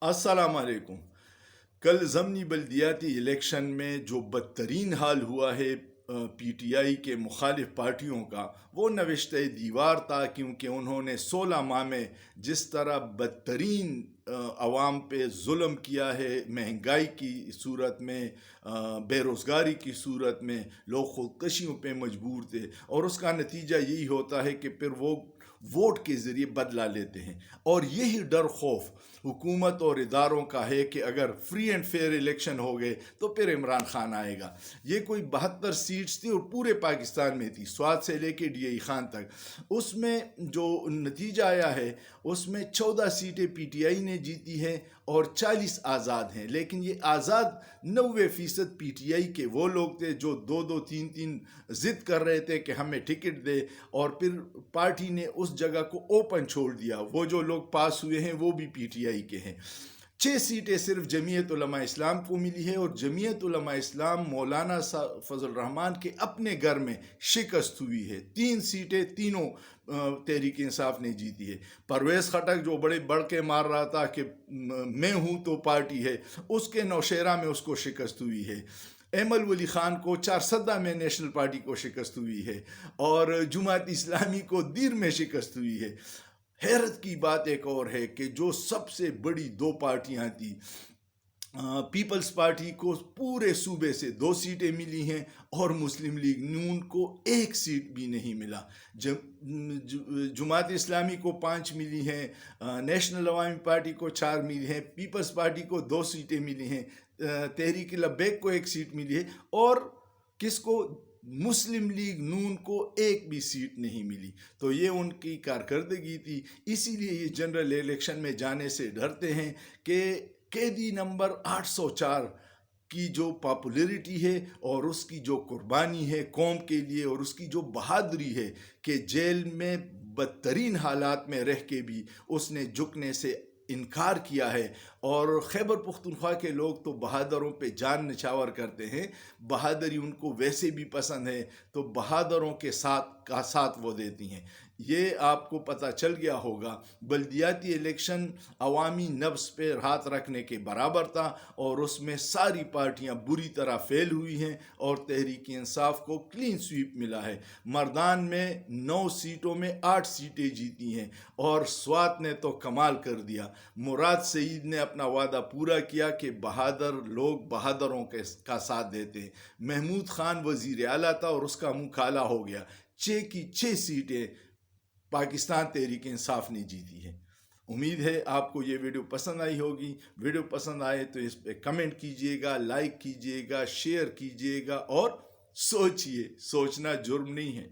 अस्सलाम वालेकुम। कल ज़मनी बल्दियाती इलेक्शन में जो बदतरीन हाल हुआ है पीटीआई के मुखालिफ पार्टियों का, वो नविश्ते दीवार था, क्योंकि उन्होंने 16 माह में जिस तरह बदतरीन अवाम पे जुल्म किया है, महंगाई की सूरत में, बेरोज़गारी की सूरत में लोग ख़ुदकशियों पे मजबूर थे, और उसका नतीजा यही होता है कि फिर वो वोट के ज़रिए बदला लेते हैं। और यही डर खौफ हुकूमत और इदारों का है कि अगर फ्री एंड फेयर इलेक्शन हो गए तो फिर इमरान खान आएगा। ये कोई 72 सीट्स थी और पूरे पाकिस्तान में थी, स्वात से लेके डीआई खान तक। उसमें जो नतीजा आया है उसमें 14 सीटें पीटीआई ने जीती हैं और 40 आज़ाद हैं। लेकिन ये आज़ाद 90% पीटीआई के वो लोग थे जो 2-2, 3-3 ज़िद कर रहे थे कि हमें टिकट दे, और फिर पार्टी ने उस जगह को ओपन छोड़ दिया। वो जो लोग पास हुए हैं वो भी पीटीआई के हैं। 6 सीटें सिर्फ जमीयत उलमा इस्लाम को मिली है, और जमीयत उलमा इस्लाम मौलाना फजल रहमान के अपने घर में शिकस्त हुई है। 3 सीटें तीनों तहरीक इंसाफ ने जीती है। परवेज़ खटक जो बड़े बढ़ के मार रहा था कि मैं हूँ तो पार्टी है, उसके नौशेरा में उसको शिकस्त हुई है। एमल वली ख़ान को चारसदा में नेशनल पार्टी को शिकस्त हुई है, और जुमात इस्लामी को दीर में शिकस्त हुई है। हैरत की बात एक और है कि जो सबसे बड़ी 2 पार्टियां थी, पीपल्स पार्टी को पूरे सूबे से 2 सीटें मिली हैं, और मुस्लिम लीग नून को 1 सीट भी नहीं मिला। जुमात इस्लामी को 5 मिली हैं, नेशनल अवामी पार्टी को 4 मिली हैं, पीपल्स पार्टी को 2 सीटें मिली हैं, तहरीक लब्बैक को 1 सीट मिली है, और किसको, मुस्लिम लीग नून को 1 भी सीट नहीं मिली। तो ये उनकी कारकर्दगी थी। इसीलिए ये जनरल इलेक्शन में जाने से डरते हैं कि कैदी नंबर 804 की जो पॉपुलैरिटी है और उसकी जो कुर्बानी है कौम के लिए, और उसकी जो बहादुरी है कि जेल में बदतरीन हालात में रह के भी उसने झुकने से इनकार किया है। और खैबर पुख्तनख्वा के लोग तो बहादुरों पे जान निछावर करते हैं, बहादुरी उनको वैसे भी पसंद है, तो बहादुरों के साथ वो देती हैं। ये आपको पता चल गया होगा, बल्दियाती इलेक्शन अवामी नफ्स पे हाथ रखने के बराबर था, और उसमें सारी पार्टियां बुरी तरह फेल हुई हैं, और तहरीक इंसाफ को क्लीन स्वीप मिला है। मर्दान में 9 सीटों में 8 सीटें जीती हैं, और स्वात ने तो कमाल कर दिया। मुराद सईद ने अपना वादा पूरा किया कि बहादुर लोग बहादुरों का साथ देते हैं। महमूद खान वजीर आला था और उसका मुंह काला हो गया। 6 की 6 सीटें पाकिस्तान तहरीक इंसाफ ने जीती है। उम्मीद है आपको ये वीडियो पसंद आई होगी। वीडियो पसंद आए तो इस पे कमेंट कीजिएगा, लाइक कीजिएगा, शेयर कीजिएगा, और सोचिए, सोचना जुर्म नहीं है।